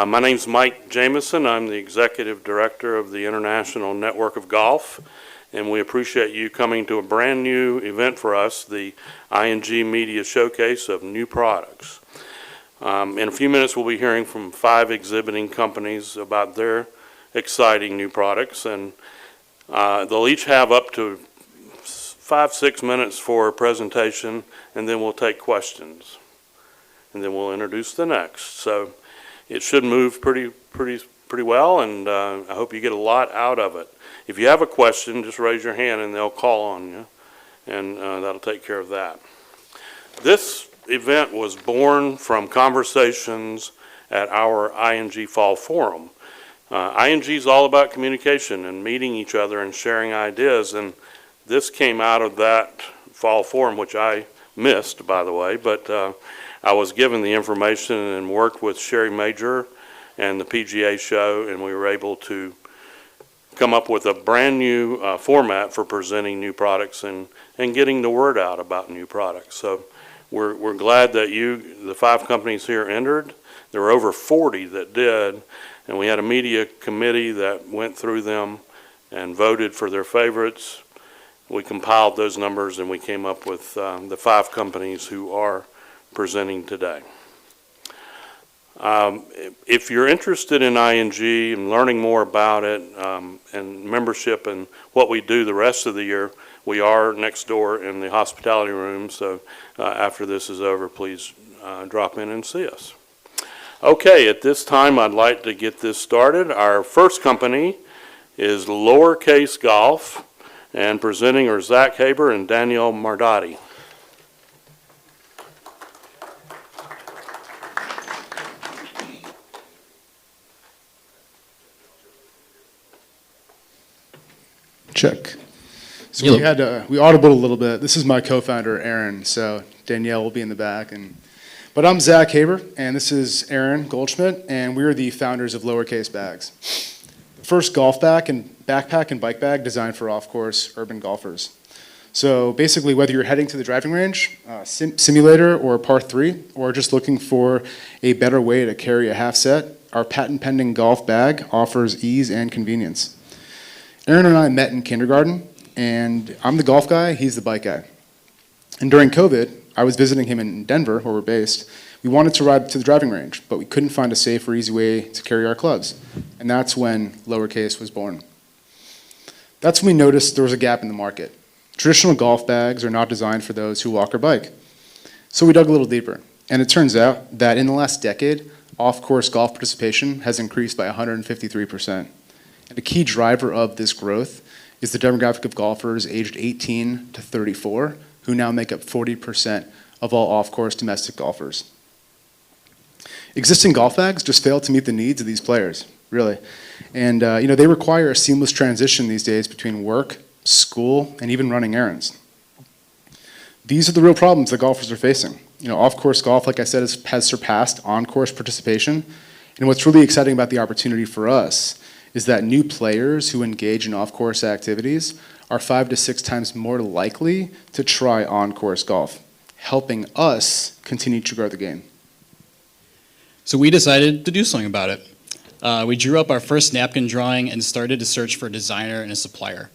My name's Mike Jamison. I'm the Executive Director of the International Network of Golf, and we appreciate you coming to a brand new event for us, the ING Media Showcase of New Products. In a few minutes we'll be hearing from 5 exhibiting companies about their exciting new products, and they'll each have up to 5-6 minutes for a presentation, and then we'll take questions, and then we'll introduce the next. So it should move pretty well, and I hope you get a lot out of it. If you have a question, just raise your hand and they'll call on you, and that'll take care of that. This event was born from conversations at our ING Fall Forum. ING is all about communication and meeting each other and sharing ideas, and this came out of that Fall Forum, which I missed, by the way, but I was given the information and worked with Sherry Major and the PGA show, and we were able to come up with a brand new format for presenting new products and getting the word out about new products. So we're glad that the 5 companies here entered. There were over 40 that did, and we had a media committee that went through them and voted for their favorites. We compiled those numbers and we came up with the 5 companies who are presenting today. If you're interested in ING and learning more about it and membership and what we do the rest of the year, we are next door in the hospitality room, so after this is over, please drop in and see us. Okay, at this time I'd like to get this started. Our first company is Lowercase Golf, and presenting are Zach Haber and Danielle Mardotti. Check. So we audibled a little bit. This is my co-founder, Aaron, so Danielle will be in the back. But I'm Zach Haber, and this is Aaron Goldschmidt, and we're the founders of Lowercase Bags. The first golf bag and backpack and bike bag designed for off-course urban golfers. So basically, whether you're heading to the driving range, simulator, or par 3, or just looking for a better way to carry a half set, our patent-pending golf bag offers ease and convenience. Aaron and I met in kindergarten, and I'm the golf guy, he's the bike guy. And during COVID, I was visiting him in Denver, where we're based. We wanted to ride to the driving range, but we couldn't find a safe or easy way to carry our clubs. And that's when Lowercase was born. That's when we noticed there was a gap in the market. Traditional golf bags are not designed for those who walk or bike. So we dug a little deeper, and it turns out that in the last decade, off-course golf participation has increased by 153%. And a key driver of this growth is the demographic of golfers aged 18 to 34, who now make up 40% of all off-course domestic golfers. Existing golf bags just fail to meet the needs of these players, really. And they require a seamless transition these days between work, school, and even running errands. These are the real problems that golfers are facing. Off-course golf, like I said, has surpassed on-course participation. And what's really exciting about the opportunity for us is that new players who engage in off-course activities are 5 to 6 times more likely to try on-course golf, helping us continue to grow the game. So we decided to do something about it. We drew up our first napkin drawing and started to search for a designer and a supplier.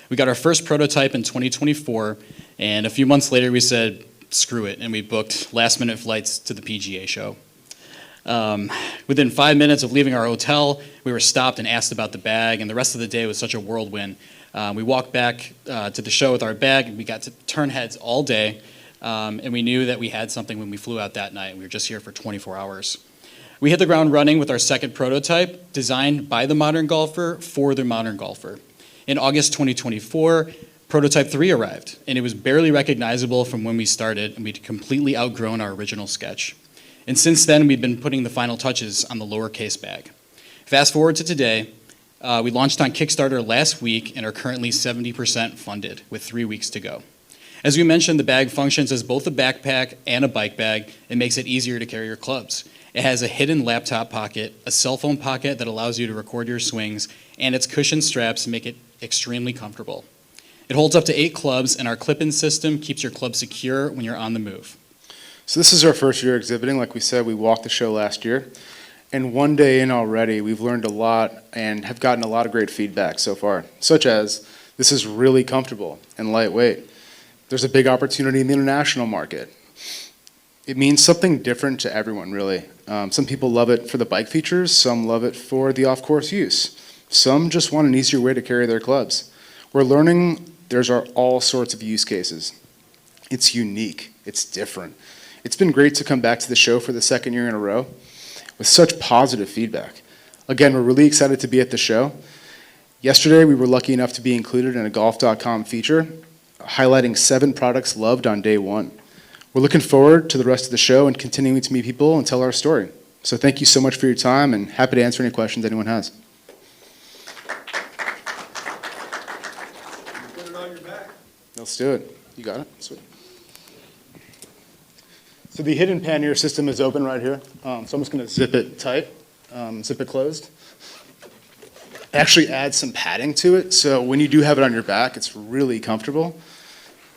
We got our first prototype in 2024, and a few months later we said, screw it, and we booked last-minute flights to the PGA show. Within 5 minutes of leaving our hotel, we were stopped and asked about the bag, and the rest of the day was such a whirlwind. We walked back to the show with our bag, and we got to turn heads all day, and we knew that we had something when we flew out that night. We were just here for 24 hours. We hit the ground running with our second prototype, designed by the modern golfer for the modern golfer. In August 2024, prototype 3 arrived, and it was barely recognizable from when we started, and we'd completely outgrown our original sketch. And since then, we've been putting the final touches on the Lowercase bag. Fast forward to today, we launched on Kickstarter last week and are currently 70% funded with 3 weeks to go. As we mentioned, the bag functions as both a backpack and a bike bag. It makes it easier to carry your clubs. It has a hidden laptop pocket, a cell phone pocket that allows you to record your swings, and its cushioned straps make it extremely comfortable. It holds up to 8 clubs, and our clip-in system keeps your club secure when you're on the move. So this is our first year exhibiting. Like we said, we walked the show last year. And one day in already, we've learned a lot and have gotten a lot of great feedback so far, such as, this is really comfortable and lightweight. There's a big opportunity in the international market. It means something different to everyone, really. Some people love it for the bike features, some love it for the off-course use. Some just want an easier way to carry their clubs. We're learning there's all sorts of use cases. It's unique, it's different. It's been great to come back to the show for the second year in a row with such positive feedback. Again, we're really excited to be at the show. Yesterday, we were lucky enough to be included in a golf.com feature highlighting 7 products loved on day 1. We're looking forward to the rest of the show and continuing to meet people and tell our story. So thank you so much for your time, and happy to answer any questions anyone has. Put it on your back. Let's do it. You got it? Sweet. So the hidden pannier system is open right here. So I'm just going to zip it tight, zip it closed. Actually add some padding to it, so when you do have it on your back, it's really comfortable.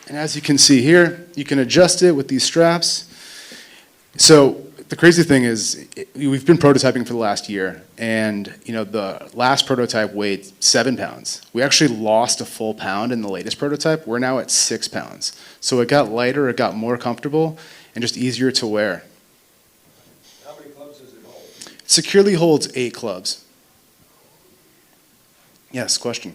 And as you can see here, you can adjust it with these straps. So the crazy thing is, we've been prototyping for the last year, and the last prototype weighed 7 pounds. We actually lost a full pound in the latest prototype. We're now at 6 pounds. So it got lighter, it got more comfortable, and just easier to wear. How many clubs does it hold? It securely holds 8 clubs. Yes, question.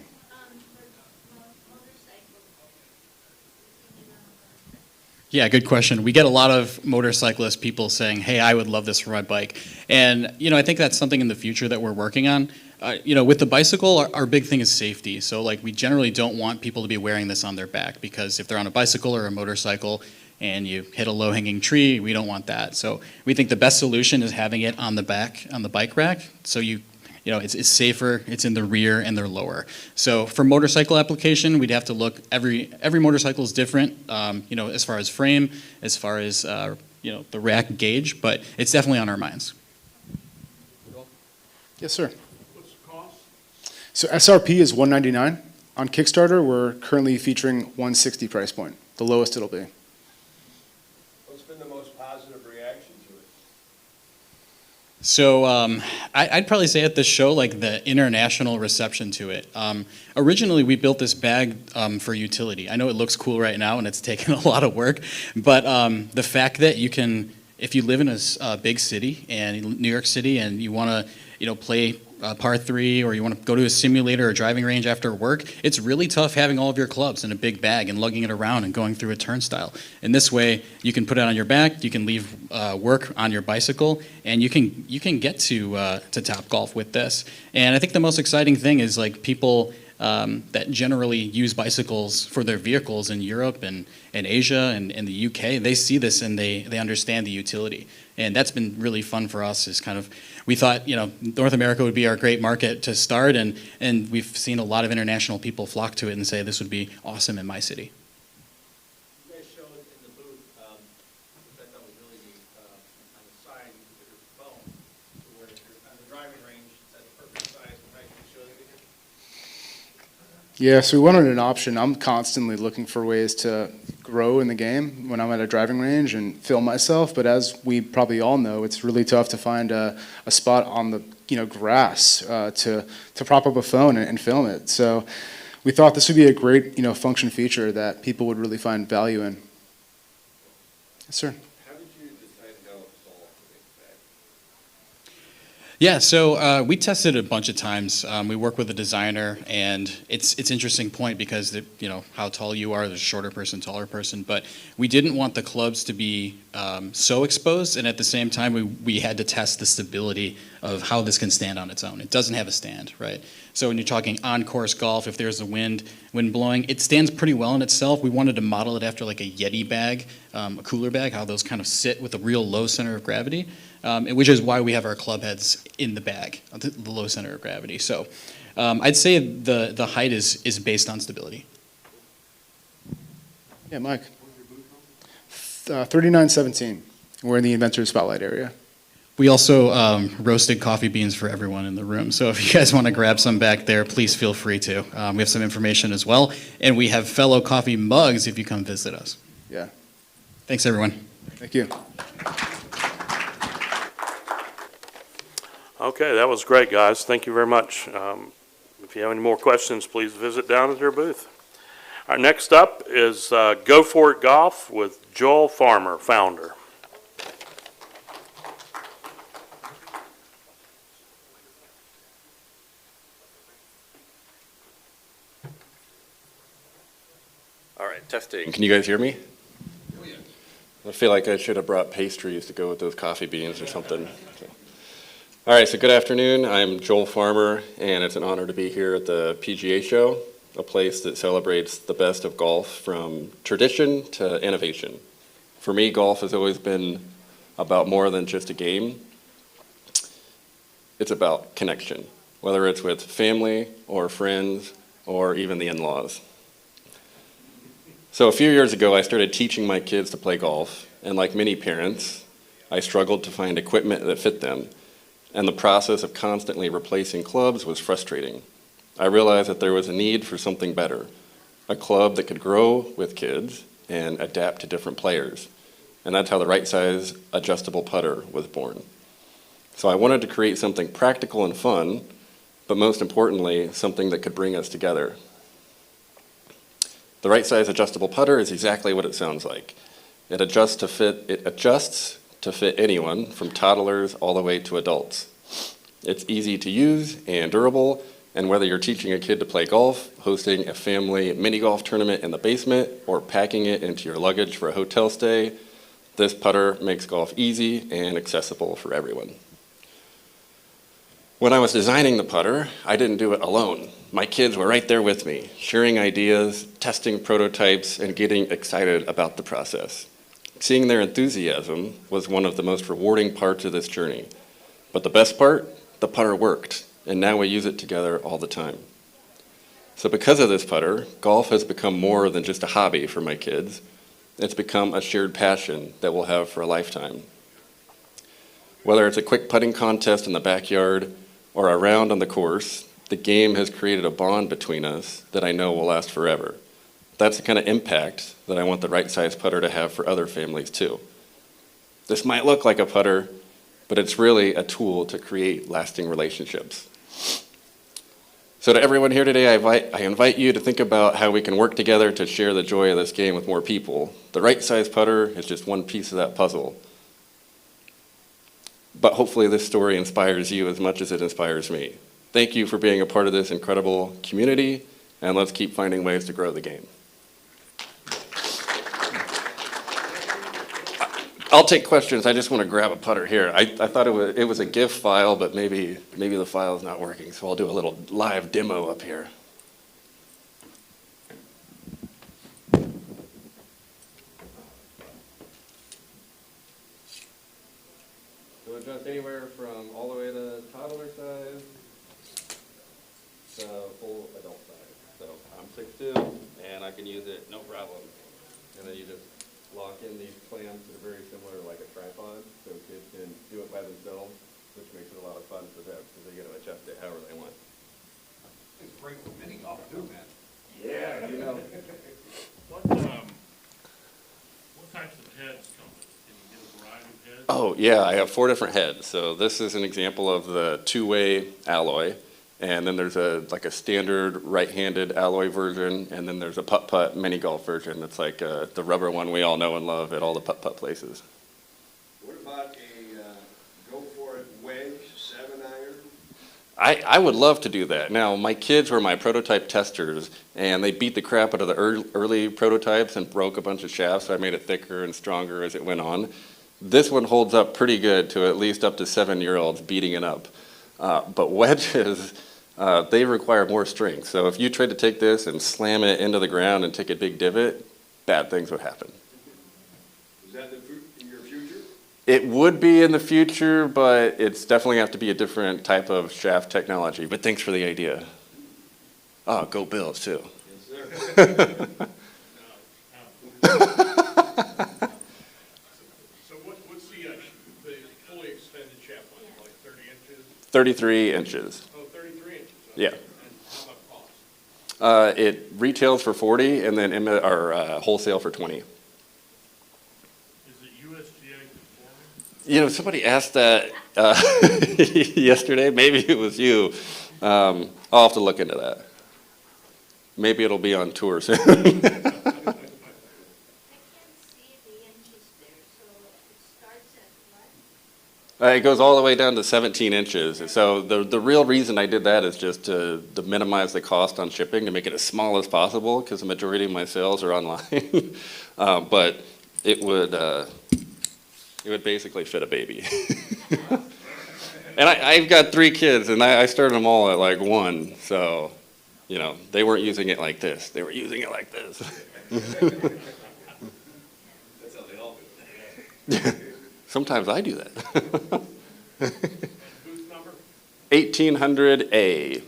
Yeah, good question. We get a lot of motorcyclist people saying, hey, I would love this for my bike. And, I think that's something in the future that we're working on. With the bicycle, our big thing is safety. So, we generally don't want people to be wearing this on their back, because if they're on a bicycle or a motorcycle and you hit a low-hanging tree, we don't want that. So we think the best solution is having it on the back, on the bike rack, so it's safer, it's in the rear, and they're lower. So for motorcycle application, we'd have to look, every motorcycle is different, as far as frame, as far as, the rack gauge, but it's definitely on our minds. Yes, sir. What's the cost? So SRP is $199. On Kickstarter, we're currently featuring $160 price point, the lowest it'll be. What's been the most positive reaction to it? So I'd probably say at this show, the international reception to it. Originally, we built this bag for utility. I know it looks cool right now, and it's taken a lot of work, but the fact that you can, if you live in a big city, and New York City, and you want to, play par 3, or you want to go to a simulator or driving range after work, it's really tough having all of your clubs in a big bag and lugging it around and going through a turnstile. And this way, you can put it on your back, you can leave work on your bicycle, and you can get to Topgolf with this. And I think the most exciting thing is people that generally use bicycles for their vehicles in Europe and Asia and in the UK, they see this and they understand the utility. And that's been really fun for us, is kind of, we thought, North America would be our great market to start, and we've seen a lot of international people flock to it and say this would be awesome in my city. You guys showed in the booth, which I thought was really neat, on the side, you can put your phone, to where if you're on the driving range, it's at the perfect size, right? Can you show the video? Yeah, so we wanted an option. I'm constantly looking for ways to grow in the game when I'm at a driving range and film myself, but as we probably all know, it's really tough to find a spot on the grass to prop up a phone and film it. So we thought this would be a great function feature that people would really find value in. Yes, sir. How did you decide how to solve the bag? Yeah, so we tested it a bunch of times. We work with a designer, and it's an interesting point because how tall you are, there's a shorter person, taller person, but we didn't want the clubs to be so exposed, and at the same time we had to test the stability of how this can stand on its own. It doesn't have a stand, right? So when you're talking on-course golf, if there's a wind blowing, it stands pretty well in itself. We wanted to model it after a Yeti bag, a cooler bag, how those kind of sit with a real low center of gravity. Which is why we have our club heads in the bag, the low center of gravity. So I'd say the height is based on stability. Yeah, Mike. 3917. We're in the Inventor Spotlight area. We also roasted coffee beans for everyone in the room. So if you guys want to grab some back there, please feel free to. We have some information as well. And we have fellow coffee mugs if you come visit us. Yeah. Thanks, everyone. Thank you. Okay, that was great, guys. Thank you very much. If you have any more questions, please visit down at their booth. Our next up is Go For It Golf with Joel Farmer, founder. All right, testing. Can you guys hear me? I feel like I should have brought pastries to go with those coffee beans or something. All right, so good afternoon. I'm Joel Farmer, and it's an honor to be here at the PGA Show, a place that celebrates the best of golf from tradition to innovation. For me, golf has always been about more than just a game. It's about connection, whether it's with family or friends or even the in-laws. So a few years ago, I started teaching my kids to play golf, and like many parents, I struggled to find equipment that fit them, and the process of constantly replacing clubs was frustrating. I realized that there was a need for something better, a club that could grow with kids and adapt to different players, and that's how the right size adjustable putter was born. So I wanted to create something practical and fun, but most importantly, something that could bring us together. The right size adjustable putter is exactly what it sounds like. It adjusts to fit anyone, from toddlers all the way to adults. It's easy to use and durable, and whether you're teaching a kid to play golf, hosting a family mini golf tournament in the basement, or packing it into your luggage for a hotel stay, this putter makes golf easy and accessible for everyone. When I was designing the putter, I didn't do it alone. My kids were right there with me, sharing ideas, testing prototypes, and getting excited about the process. Seeing their enthusiasm was one of the most rewarding parts of this journey. But the best part, the putter worked, and now we use it together all the time. So because of this putter, golf has become more than just a hobby for my kids. It's become a shared passion that we'll have for a lifetime. Whether it's a quick putting contest in the backyard or a round on the course, the game has created a bond between us that I know will last forever. That's the kind of impact that I want the right size putter to have for other families too. This might look like a putter, but it's really a tool to create lasting relationships. So to everyone here today, I invite you to think about how we can work together to share the joy of this game with more people. The right size putter is just one piece of that puzzle. But hopefully this story inspires you as much as it inspires me. Thank you for being a part of this incredible community, and let's keep finding ways to grow the game. I'll take questions. I just want to grab a putter here. I thought it was a GIF file, but maybe the file is not working, so I'll do a little live demo up here. So adjust anywhere from all the way to toddler size to full adult size. So I'm 6'2", and I can use it no problem. And then you just lock in these clamps that are very similar to like a tripod, so kids can do it by themselves, which makes it a lot of fun for them because they get to adjust it however they want. It's great for mini golf too, man. Yeah, you know. What types of heads come with it? Can you get a variety of heads? Oh, yeah, I have 4 different heads. So this is an example of the two-way alloy. And then there's a standard right-handed alloy version, and then there's a putt-putt mini golf version. That's like the rubber one we all know and love at all the putt-putt places. What about a Go For It wedge, 7-iron? I would love to do that. Now, my kids were my prototype testers, and they beat the crap out of the early prototypes and broke a bunch of shafts, so I made it thicker and stronger as it went on. This one holds up pretty good to at least up to 7-year-olds beating it up. But wedges, they require more strength. So if you tried to take this and slam it into the ground and take a big divot, bad things would happen. Is that in your future? It would be in the future, but it's definitely have to be a different type of shaft technology. But thanks for the idea. Oh, go Bills too. Yes, sir. So what's the fully extended shaft length, like 30 inches? 33 inches. Oh, 33 inches. Okay. Yeah. And how much cost? It retails for 40 and then wholesale for 20. Is it USGA conforming? Somebody asked that yesterday. Maybe it was you. I'll have to look into that. Maybe it'll be on tour soon. I can't see the inches there, so it starts at what? It goes all the way down to 17 inches. So the real reason I did that is just to minimize the cost on shipping, to make it as small as possible, because the majority of my sales are online. But it would basically fit a baby. And I've got 3 kids, and I started them all at like 1. So, they weren't using it like this. They were using it like this. That's how they all do it. Sometimes I do that. Booth number? 1800A.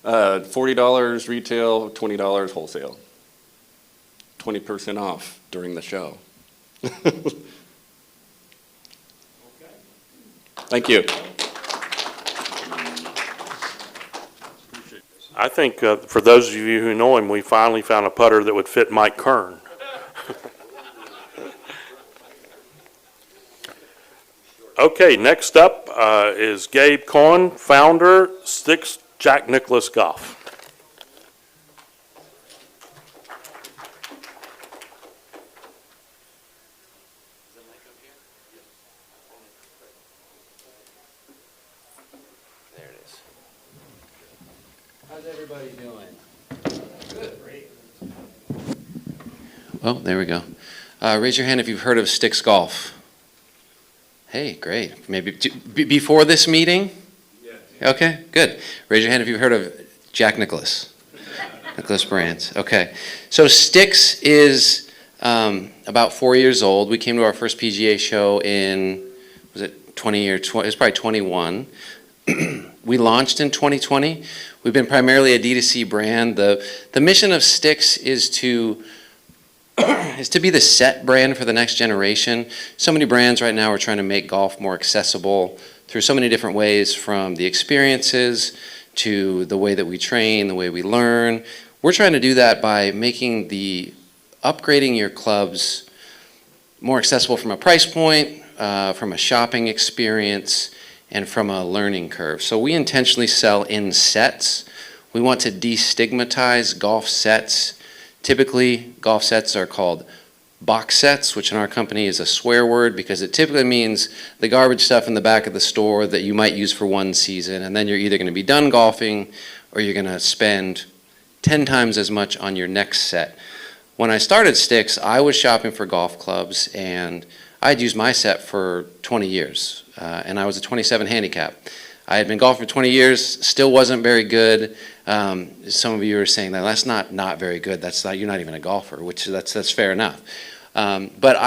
$40 retail, $20 wholesale. 20% off during the show. Thank you. I think for those of you who know him, we finally found a putter that would fit Mike Kern. Okay, next up is Gabe Cohen, founder, Sticks Jack Nicklaus Golf. There it is. How's everybody doing? Good. Great. Well, there we go. Raise your hand if you've heard of Sticks Golf. Hey, great. Maybe before this meeting? Yes. Okay, good. Raise your hand if you've heard of Jack Nicklaus. Nicklaus Brands. Okay. So Sticks is about 4 years old. We came to our first PGA show in, was it 20 or 20? It was probably 21. We launched in 2020. We've been primarily a D2C brand. The mission of Sticks is to be the set brand for the next generation. So many brands right now are trying to make golf more accessible through so many different ways, from the experiences to the way that we train, the way we learn. We're trying to do that by upgrading your clubs more accessible from a price point, from a shopping experience, and from a learning curve. So we intentionally sell in sets. We want to destigmatize golf sets. Typically, golf sets are called box sets, which in our company is a swear word because it typically means the garbage stuff in the back of the store that you might use for one season, and then you're either going to be done golfing or you're going to spend 10 times as much on your next set. When I started Sticks, I was shopping for golf clubs, and I'd used my set for 20 years, and I was a 27 handicap. I had been golfing for 20 years, still wasn't very good. Some of you are saying that's not very good. You're not even a golfer, which that's fair enough. But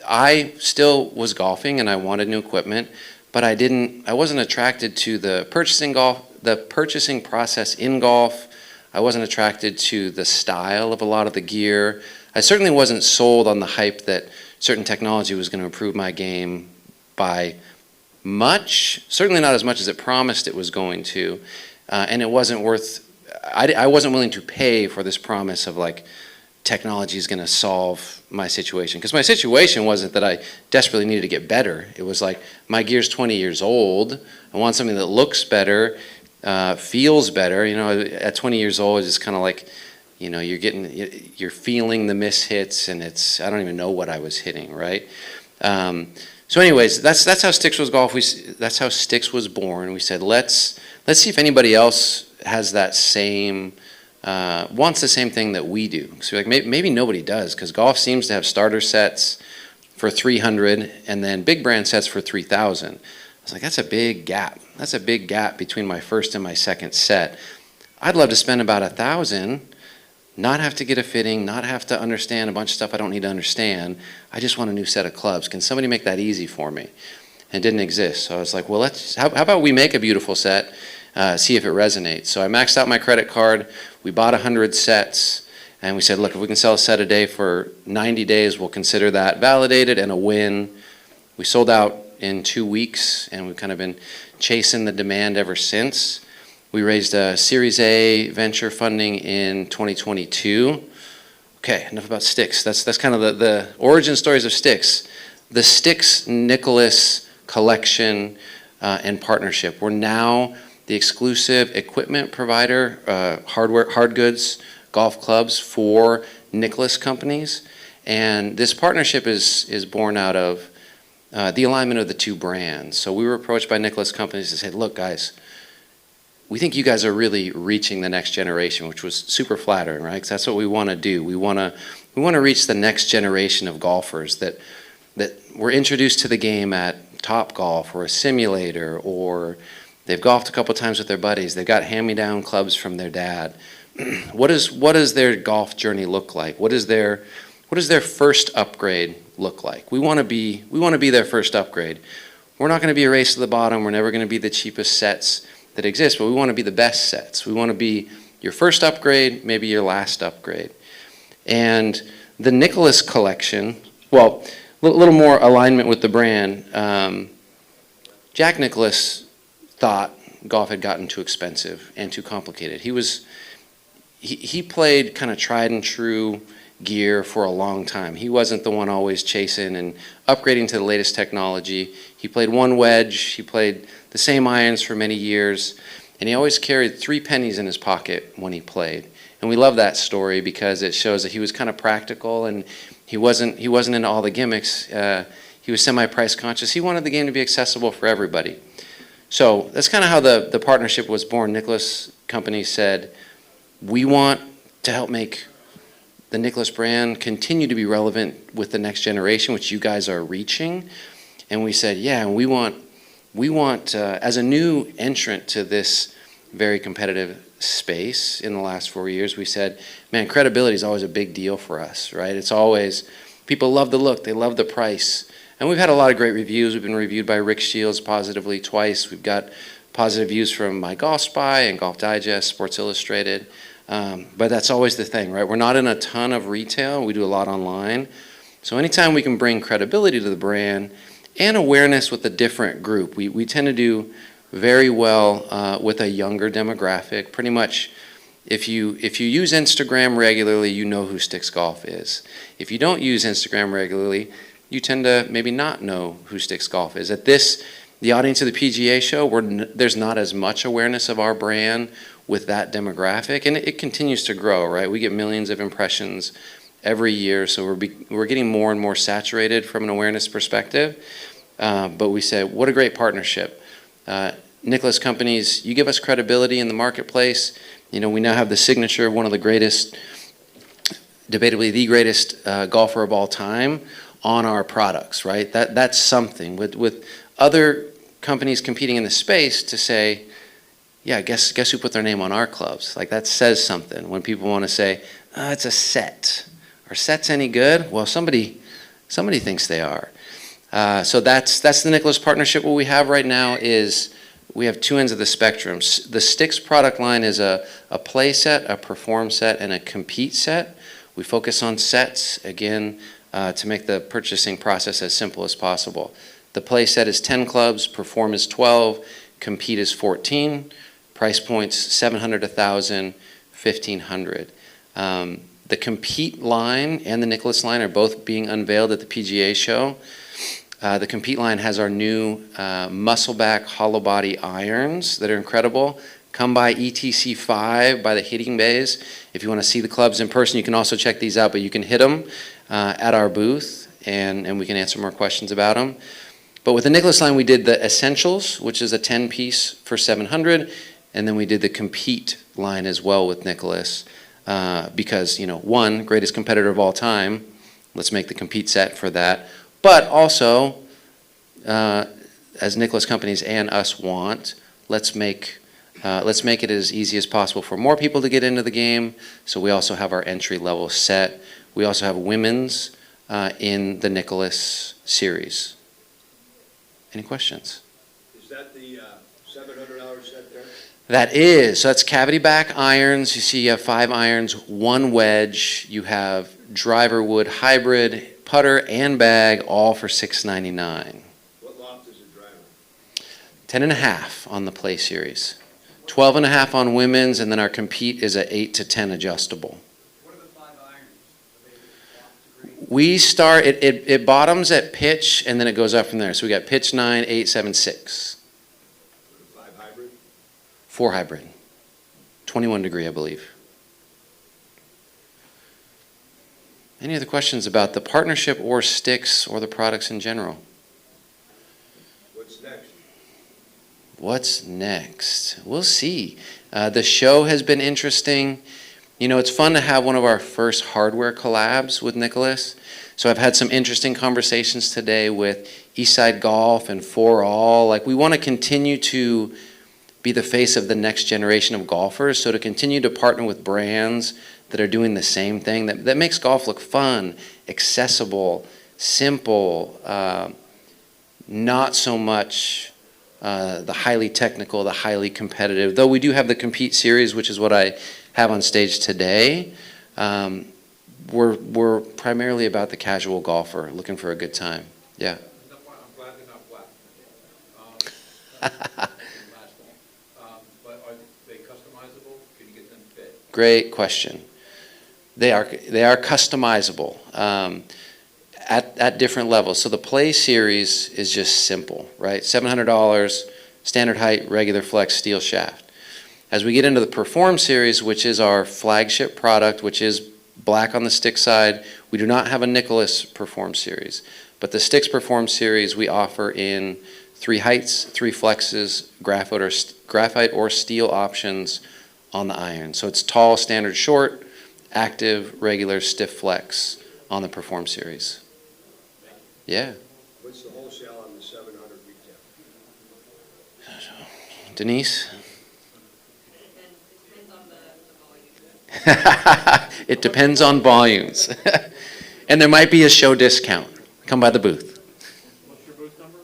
I still was golfing and I wanted new equipment, but I wasn't attracted to the purchasing process in golf. I wasn't attracted to the style of a lot of the gear. I certainly wasn't sold on the hype that certain technology was going to improve my game by much, certainly not as much as it promised it was going to, and it wasn't I wasn't willing to pay for this promise of like technology is going to solve my situation, because my situation wasn't that I desperately needed to get better. It was like, my gear's 20 years old, I want something that looks better, feels better. At 20 years old, it's just kind of like, you're feeling the miss hits, and I don't even know what I was hitting, right? So anyways, that's how Sticks was golf. That's how Sticks was born. We said, let's see if anybody else has that same, wants the same thing that we do. So maybe nobody does, because golf seems to have starter sets for $300 and then big brand sets for $3,000. I was like, that's a big gap. That's a big gap between my first and my second set. I'd love to spend about $1,000, not have to get a fitting, not have to understand a bunch of stuff I don't need to understand. I just want a new set of clubs. Can somebody make that easy for me? And it didn't exist. So I was like, well, how about we make a beautiful set, see if it resonates. So I maxed out my credit card. We bought 100 sets, and we said, look, if we can sell a set a day for 90 days, we'll consider that validated and a win. We sold out in 2 weeks, and we've kind of been chasing the demand ever since. We raised a Series A venture funding in 2022, Okay, enough about Sticks. That's kind of the origin stories of Sticks. The Sticks Nicholas collection and partnership. We're now the exclusive equipment provider, hard goods, golf clubs for Nicholas companies. And this partnership is born out of the alignment of the two brands. So we were approached by Nicholas companies to say, look, guys, we think you guys are really reaching the next generation, which was super flattering, right? Because that's what we want to do. We want to reach the next generation of golfers that were introduced to the game at Topgolf or a simulator, or they've golfed a couple times with their buddies. They've got hand-me-down clubs from their dad. What does their golf journey look like? What does their first upgrade look like? We want to be their first upgrade. We're not going to be a race to the bottom. We're never going to be the cheapest sets that exist, but we want to be the best sets. We want to be your first upgrade, maybe your last upgrade. And the Nicholas collection, well, a little more alignment with the brand. Jack Nicklaus thought golf had gotten too expensive and too complicated. He played kind of tried and true gear for a long time. He wasn't the one always chasing and upgrading to the latest technology. He played one wedge. He played the same irons for many years, and he always carried 3 pennies in his pocket when he played. And we love that story because it shows that he was kind of practical, and he wasn't into all the gimmicks. He was semi-price conscious. He wanted the game to be accessible for everybody. So that's kind of how the partnership was born. Nicholas Company said, we want to help make the Nicholas brand continue to be relevant with the next generation, which you guys are reaching. And we said, yeah, we want as a new entrant to this very competitive space in the last 4 years, we said, man, credibility is always a big deal for us, right? It's always, people love the look, they love the price. And we've had a lot of great reviews. We've been reviewed by Rick Shields positively twice. We've got positive views from My Golf Spy and Golf Digest, Sports Illustrated. But that's always the thing, right? We're not in a ton of retail. We do a lot online. So anytime we can bring credibility to the brand and awareness with a different group, we tend to do very well with a younger demographic. Pretty much, if you use Instagram regularly, you know who Sticks Golf is. If you don't use Instagram regularly, you tend to maybe not know who Sticks Golf is. At the audience of the PGA show, there's not as much awareness of our brand with that demographic, and it continues to grow, right? We get millions of impressions every year, so we're getting more and more saturated from an awareness perspective. But we said, what a great partnership. Nicholas Companies, you give us credibility in the marketplace. You know, we now have the signature of one of the greatest, debatably the greatest golfer of all time on our products, right? That's something. With other companies competing in the space to say, yeah, guess who put their name on our clubs? Like, that says something. When people want to say, oh, it's a set. Are sets any good? Well, somebody thinks they are. So that's the Nicholas partnership. What we have right now is we have 2 ends of the spectrum. The Sticks product line is a play set, a perform set, and a compete set. We focus on sets, again, to make the purchasing process as simple as possible. The play set is 10 clubs, perform is 12, compete is 14. Price points $700, $1,000, $1,500. The compete line and the Nicholas line are both being unveiled at the PGA show. The compete line has our new Muscleback hollow body irons that are incredible. Come by ETC 5 by the hitting bays. If you want to see the clubs in person, you can also check these out, but you can hit them at our booth, and we can answer more questions about them. But with the Nicholas line, we did the Essentials, which is a 10-piece for $700, and then we did the Compete line as well with Nicholas because, you know, one, greatest competitor of all time. Let's make the Compete set for that. But also, as Nicholas Companies and us want, let's make it as easy as possible for more people to get into the game. So we also have our entry-level set. We also have women's in the Nicholas series. Any questions? Is that the $700 set there? That is. So that's cavity back irons. You see you have 5 irons, 1 wedge. You have driver wood hybrid, putter, and bag, all for $699. What loft is it driving? 10.5 on the play series. 12.5 on women's, and then our compete is a 8 to 10 adjustable. What are the 5 irons? We start, it bottoms at pitch, and then it goes up from there. So we got pitch 9, 8, 7, 6. 5 hybrid? 4 hybrid. 21 degree, I believe. Any other questions about the partnership or sticks or the products in general? What's next? What's next? We'll see. The show has been interesting. You know, it's fun to have one of our first hardware collabs with Nicholas. So I've had some interesting conversations today with Eastside Golf and 4All. Like, we want to continue to be the face of the next generation of golfers. So to continue to partner with brands that are doing the same thing, that makes golf look fun, accessible, simple, not so much the highly technical, the highly competitive. Though we do have the Compete Series, which is what I have on stage today. We're primarily about the casual golfer looking for a good time. Yeah. I'm glad they're not black. But are they customizable? Can you get them fit? Great question. They are customizable at different levels. So the Play Series is just simple, right? $700, standard height, regular flex, steel shaft. As we get into the Perform Series, which is our flagship product, which is black on the stick side, we do not have a Nicholas Perform Series. But the Sticks Perform Series we offer in 3 heights, 3 flexes, graphite or steel options on the iron. So it's tall, standard, short, active, regular, stiff flex on the Perform Series. Yeah. What's the wholesale on the 700 retail? Denise? It depends on the volume. It depends on volumes. And there might be a show discount. Come by the booth. What's your booth number?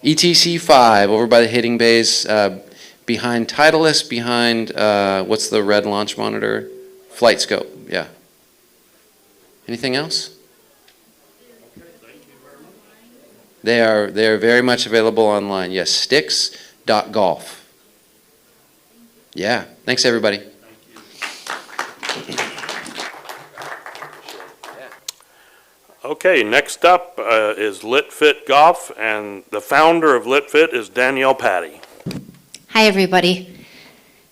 ETC 5 over by the hitting bays, behind Titleist, behind, what's the red launch monitor? Flight Scope, yeah. Anything else? They are very much available online. Yes, sticks.golf. Yeah, thanks everybody. Okay, next up is LitFit Golf, and the founder of LitFit is Danielle Patty. Hi, everybody.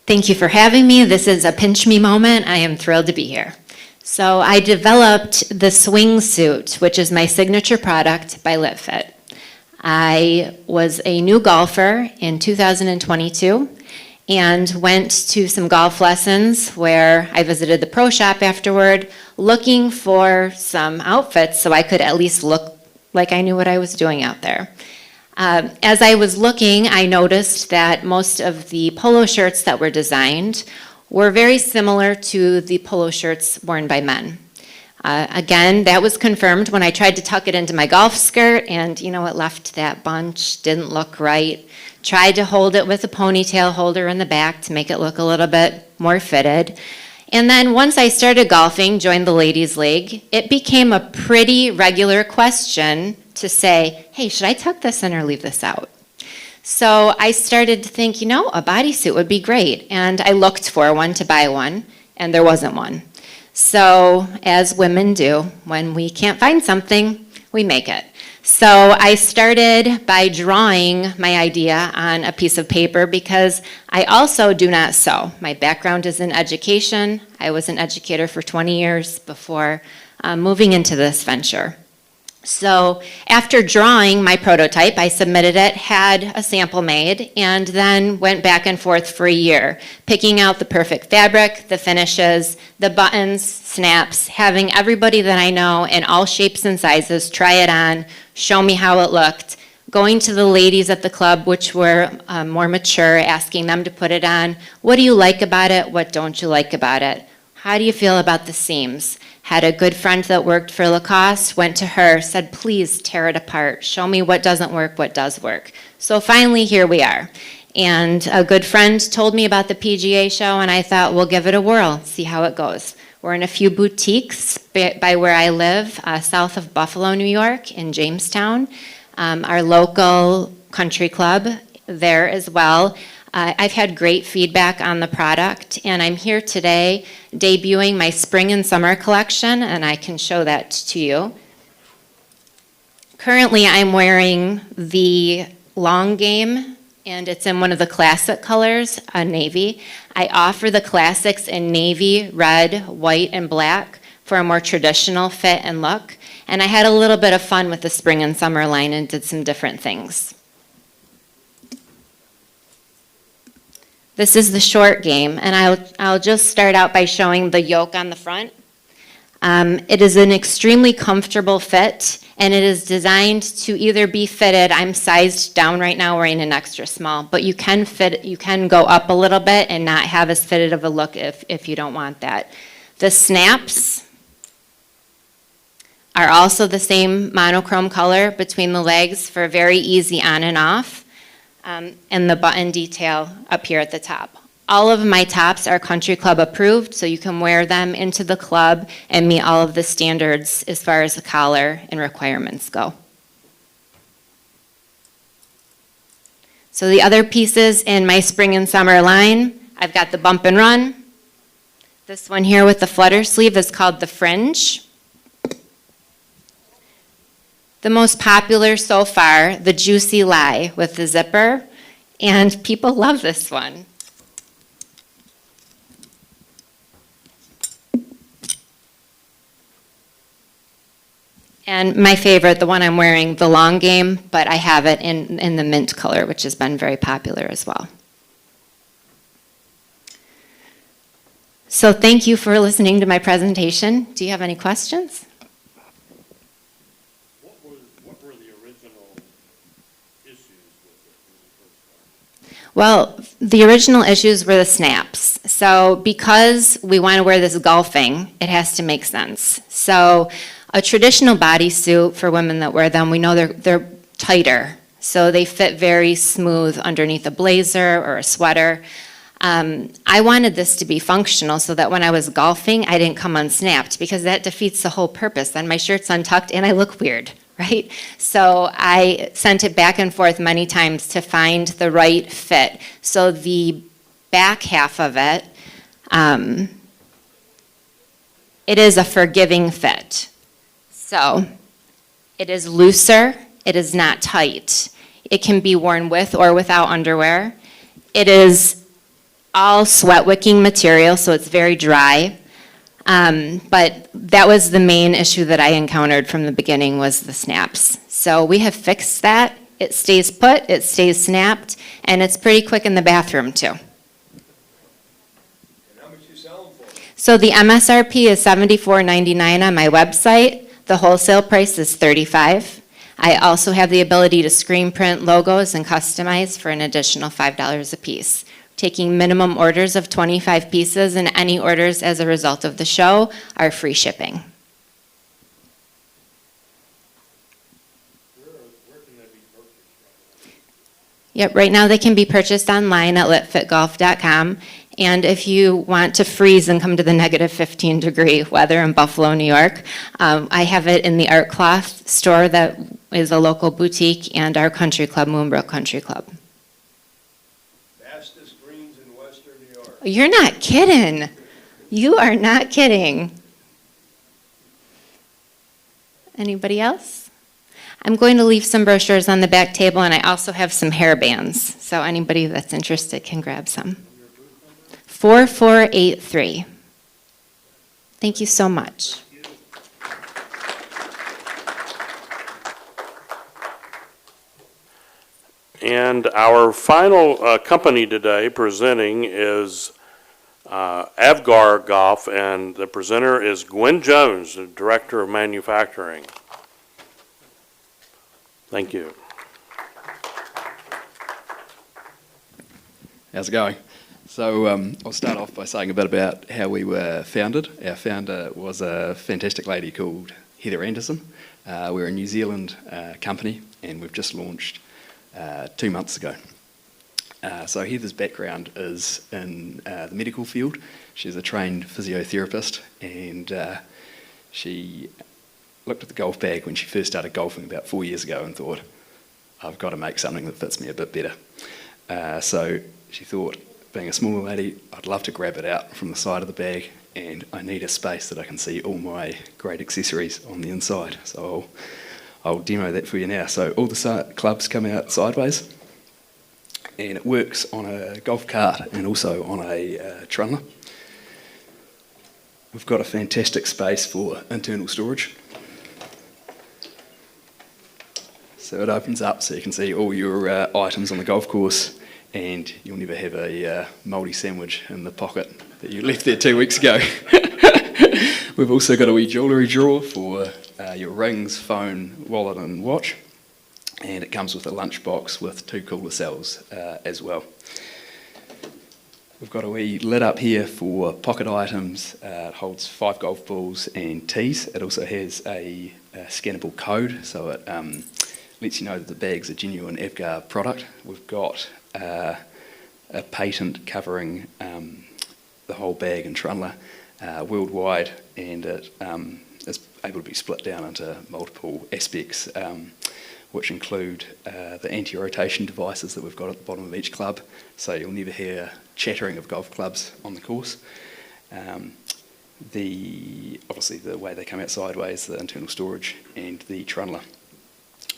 Thank you for having me. This is a pinch me moment. I am thrilled to be here. So I developed the swing suit, which is my signature product by LitFit. I was a new golfer in 2022 and went to some golf lessons where I visited the pro shop afterward looking for some outfits so I could at least look like I knew what I was doing out there. As I was looking, I noticed that most of the polo shirts that were designed were very similar to the polo shirts worn by men. Again, that was confirmed when I tried to tuck it into my golf skirt, and it left that bunch, didn't look right. Tried to hold it with a ponytail holder in the back to make it look a little bit more fitted. And then once I started golfing, joined the ladies' league, it became a pretty regular question to say, hey, should I tuck this in or leave this out? So I started to think, a bodysuit would be great. And I looked for one to buy one, and there wasn't one. So as women do, when we can't find something, we make it. So I started by drawing my idea on a piece of paper because I also do not sew. My background is in education. I was an educator for 20 years before moving into this venture. So after drawing my prototype, I submitted it, had a sample made, and then went back and forth for a year, picking out the perfect fabric, the finishes, the buttons, snaps, having everybody that I know in all shapes and sizes try it on, show me how it looked, going to the ladies at the club, which were more mature, asking them to put it on. What do you like about it? What don't you like about it? How do you feel about the seams? Had a good friend that worked for Lacoste, went to her, said, please tear it apart. Show me what doesn't work, what does work. So finally, here we are. And a good friend told me about the PGA show, and I thought, we'll give it a whirl, see how it goes. We're in a few boutiques by where I live, south of Buffalo, New York, in Jamestown. Our local country club there as well. I've had great feedback on the product, and I'm here today debuting my spring and summer collection, and I can show that to you. Currently, I'm wearing the long game, and it's in one of the classic colors, navy. I offer the classics in navy, red, white, and black for a more traditional fit and look. And I had a little bit of fun with the spring and summer line and did some different things. This is the short game, and I'll just start out by showing the yoke on the front. It is an extremely comfortable fit, and it is designed to either be fitted. I'm sized down right now, wearing an extra small, but you can go up a little bit and not have as fitted of a look if you don't want that. The snaps are also the same monochrome color between the legs for very easy on and off, and the button detail up here at the top. All of my tops are Country Club approved, so you can wear them into the club and meet all of the standards as far as the collar and requirements go. So the other pieces in my spring and summer line, I've got the bump and run. This one here with the flutter sleeve is called the fringe. The most popular so far, the Juicy Lie with the zipper, and people love this one. And my favorite, the one I'm wearing, the long game, but I have it in the mint color, which has been very popular as well. So thank you for listening to my presentation. Do you have any questions? What were the original issues with it when you first started? Well, the original issues were the snaps. So because we want to wear this golfing, it has to make sense. So a traditional bodysuit for women that wear them, we know they're tighter. So they fit very smooth underneath a blazer or a sweater. I wanted this to be functional so that when I was golfing, I didn't come unsnapped, because that defeats the whole purpose. Then my shirt's untucked and I look weird, right? So I sent it back and forth many times to find the right fit. So the back half of it, it is a forgiving fit. So it is looser, it is not tight. It can be worn with or without underwear. It is all sweat wicking material, so it's very dry. But that was the main issue that I encountered from the beginning, was the snaps. So we have fixed that. It stays put, it stays snapped, and it's pretty quick in the bathroom too. And how much you sell them for? So the MSRP is $74.99 on my website. The wholesale price is $35. I also have the ability to screen print logos and customize for an additional $5 a piece. Taking minimum orders of 25 pieces, and any orders as a result of the show are free shipping. Where can that be purchased? Yep, right now they can be purchased online at litfitgolf.com. And if you want to freeze and come to the negative 15-degree weather in Buffalo, New York, I have it in the Art Cloth store that is a local boutique, and our country club, Moonbrook Country Club. Fastest greens in western New York. You're not kidding. You are not kidding. Anybody else? I'm going to leave some brochures on the back table, and I also have some hair bands. So anybody that's interested can grab some. 4483. Thank you so much. And our final company today presenting is Avgar Golf, and the presenter is Gwen Jones, the Director of Manufacturing. Thank you. How's it going? So I'll start off by saying a bit about how we were founded. Our founder was a fantastic lady called Heather Anderson. We're a New Zealand company, and we've just launched 2 months ago. So Heather's background is in the medical field. She's a trained physiotherapist, and she looked at the golf bag when she first started golfing about 4 years ago and thought, I've got to make something that fits me a bit better. So she thought, being a smaller lady, I'd love to grab it out from the side of the bag, and I need a space that I can see all my great accessories on the inside. So I'll demo that for you now. So all the clubs come out sideways, and it works on a golf cart and also on a trundler. We've got a fantastic space for internal storage. So it opens up so you can see all your items on the golf course, and you'll never have a mouldy sandwich in the pocket that you left there 2 weeks ago. We've also got a wee jewellery drawer for your rings, phone, wallet and watch, and it comes with a lunchbox with 2 cooler cells as well. We've got a wee lid up here for pocket items. It holds 5 golf balls and tees. It also has a scannable code, so it lets you know that the bag's a genuine AVGAR product. We've got a patent covering the whole bag and trundler worldwide, and it is able to be split down into multiple aspects, which include the anti-rotation devices that we've got at the bottom of each club, so you'll never hear chattering of golf clubs on the course. Obviously the way they come out sideways, the internal storage, and the trundler.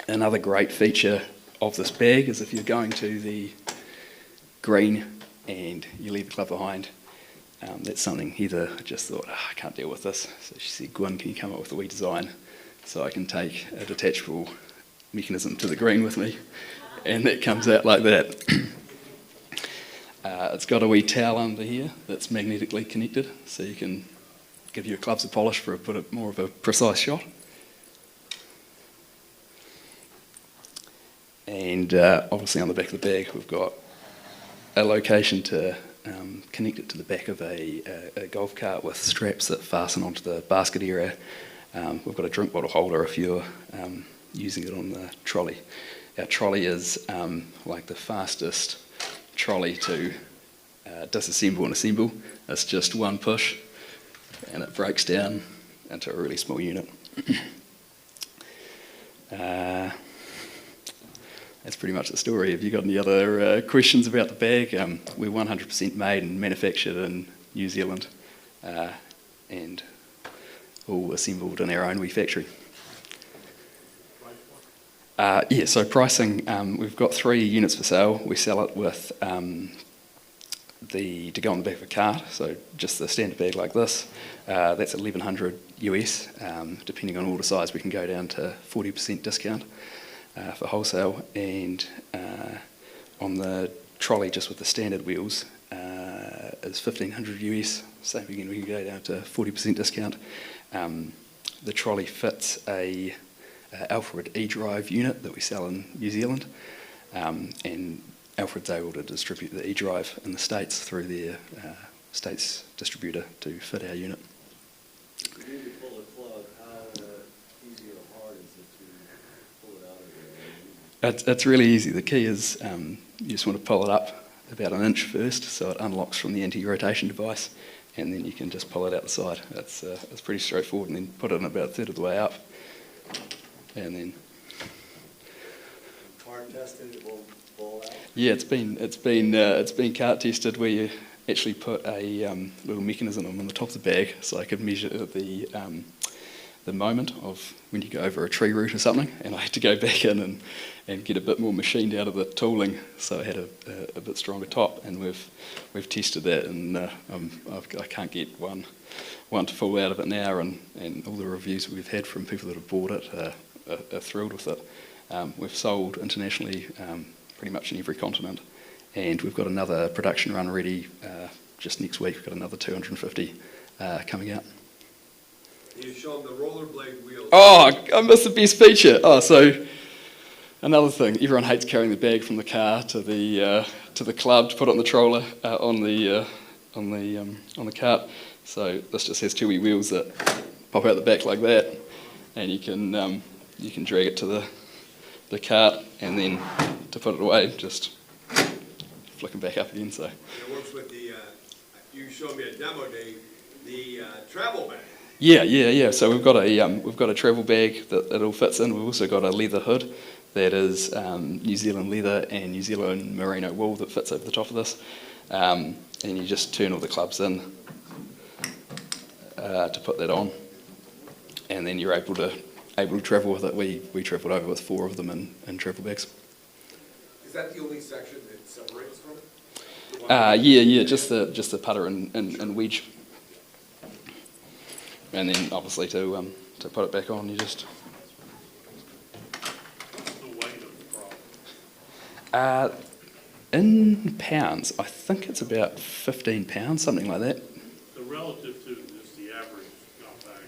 Another great feature of this bag is if you're going to the green and you leave the club behind, that's something Heather just thought, I can't deal with this. So she said, Gwyn, can you come up with a wee design so I can take a detachable mechanism to the green with me? And that comes out like that. It's got a wee towel under here that's magnetically connected, so you can give your clubs a polish for more of a precise shot. And obviously on the back of the bag we've got a location to connect it to the back of a golf cart with straps that fasten onto the basket area. We've got a drink bottle holder if you're using it on the trolley. Our trolley is like the fastest trolley to disassemble and assemble. It's just one push and it breaks down into a really small unit. That's pretty much the story. Have you got any other questions about the bag? We're 100% made and manufactured in New Zealand and all assembled in our own wee factory. Yeah, so pricing, we've got 3 units for sale. We sell it with to go on the back of a cart, so just the standard bag like this. That's $1,100 US. Depending on order size, we can go down to 40% discount for wholesale. And on the trolley, just with the standard wheels, is $1,500 US. Same again, we can go down to 40% discount. The trolley fits a Alfred eDrive unit that we sell in New Zealand, and Alfred's able to distribute the eDrive in the States through their States distributor to fit our unit. If you need to pull a plug, how easy or hard is it to pull it out of there? It's really easy. The key is you just want to pull it up about an inch first, so it unlocks from the anti-rotation device, and then you can just pull it out the side. It's pretty straightforward, and then put it in about a third of the way up, and then. Hard tested, it won't fall out? Yeah, it's been cart tested where you actually put a little mechanism on the top of the bag, so I could measure the moment of when you go over a tree root or something, and I had to go back in and get a bit more machined out of the tooling, so I had a bit stronger top, and we've tested that, and I can't get one to fall out of it now, and all the reviews we've had from people that have bought it are thrilled with it. We've sold internationally pretty much in every continent, and we've got another production run ready just next week. We've got another 250 coming out. You show them the rollerblade wheels. Oh, I missed the best feature. Oh, so another thing, everyone hates carrying the bag from the car to the club to put it on the troller on the cart. So this just has 2 wee wheels that pop out the back like that, and you can drag it to the cart, and then to put it away, just flick them back up again. So It works with the, you showed me a demo day, the travel bag. Yeah. So we've got a travel bag that it all fits in. We've also got a leather hood that is New Zealand leather and New Zealand merino wool that fits over the top of this, and you just turn all the clubs in to put that on, and then you're able to able to travel with it. We travelled over with 4 of them in travel bags. Is that the only section that separates from it? Yeah, just the putter and wedge. And then obviously to put it back on, you just. What's the weight of the product? In pounds, I think it's about 15 pounds, something like that. So relative to just the average golf bag?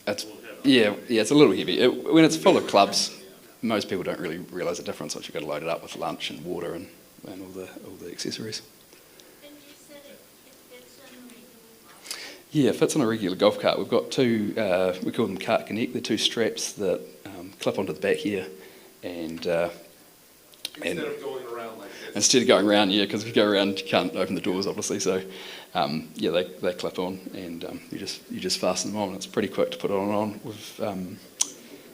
It's, a little heavy. yeah, it's a little heavy. When it's full of clubs, most people don't really realise the difference once you've got to load it up with lunch and water and all the accessories. And you said it fits on a regular golf. Yeah, it fits on a regular golf cart. We've got 2, we call them Cart Connect. They're 2 straps that clip onto the back here, and Instead of going around like this? instead of going around, yeah, because if you go around, you can't open the doors, obviously. So, yeah, they clip on, and you just fasten them on. It's pretty quick to put it on. We've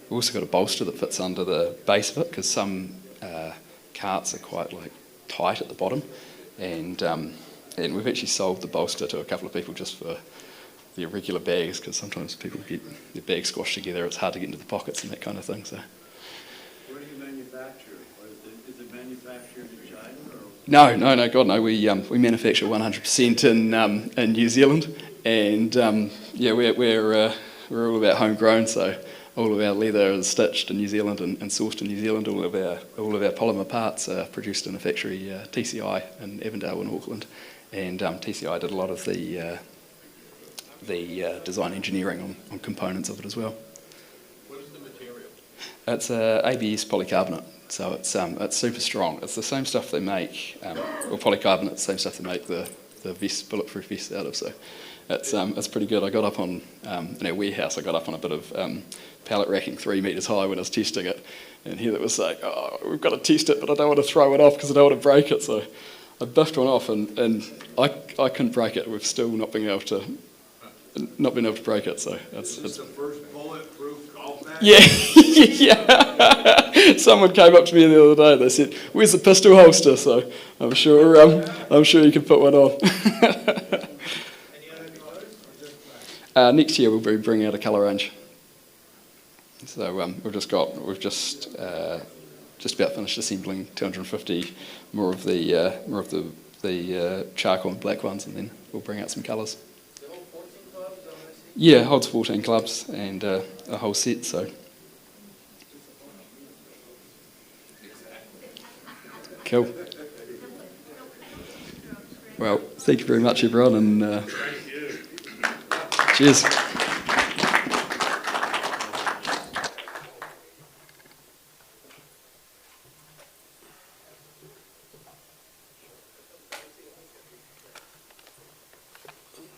also got a bolster that fits under the base of it, because some carts are quite tight at the bottom, and we've actually sold the bolster to a couple of people just for the irregular bags, because sometimes people get their bags squashed together. It's hard to get into the pockets and that kind of thing. So. Where do you manufacture? Or is it manufactured in China or? No, God no. We manufacture 100% in New Zealand, and yeah, we're all about homegrown. So all of our leather is stitched in New Zealand and sourced in New Zealand. All of our polymer parts are produced in a factory, TCI in Avondale in Auckland, and TCI did a lot of the design engineering on components of it as well. What is the material? It's ABS polycarbonate, so it's super strong. It's the same stuff they make, or polycarbonate, the same stuff they make the vest, bulletproof vest out of. So it's pretty good. I got up on in our warehouse. I got up on a bit of pallet racking 3 meters high when I was testing it, and Heather was saying, "Oh, we've got to test it, but I don't want to throw it off because I don't want to break it." So I biffed one off, and I couldn't break it. We've still not been able to break it. So Is this the first bulletproof golf bag? yeah, yeah. Someone came up to me the other day. They said, "Where's the pistol holster?" So I'm sure you can put one on. Any other colors or just black? Next year we'll be bringing out a colour range. So we've just about finished assembling 250 more of the charcoal and black ones, and then we'll bring out some colours. The whole 14 clubs, is that what I see? Yeah, holds 14 clubs and a whole set. So cool. Well, thank you very much, everyone, and cheers.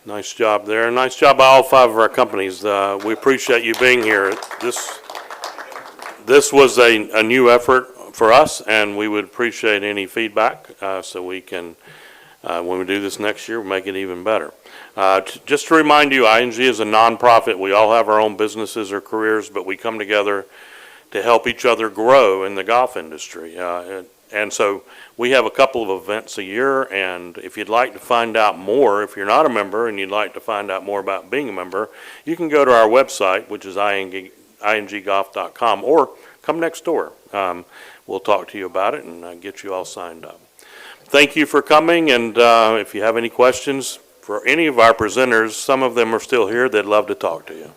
Nice job there. Nice job by all 5 of our companies. We appreciate you being here. This was a new effort for us, and we would appreciate any feedback so we can, when we do this next year, make it even better. Just to remind you, ING is a nonprofit. We all have our own businesses or careers, but we come together to help each other grow in the golf industry. And so we have a couple of events a year, and if you'd like to find out more, if you're not a member and you'd like to find out more about being a member, you can go to our website, which is inggolf.com, or come next door. We'll talk to you about it and get you all signed up. Thank you for coming, and if you have any questions for any of our presenters, some of them are still here, they'd love to talk to you.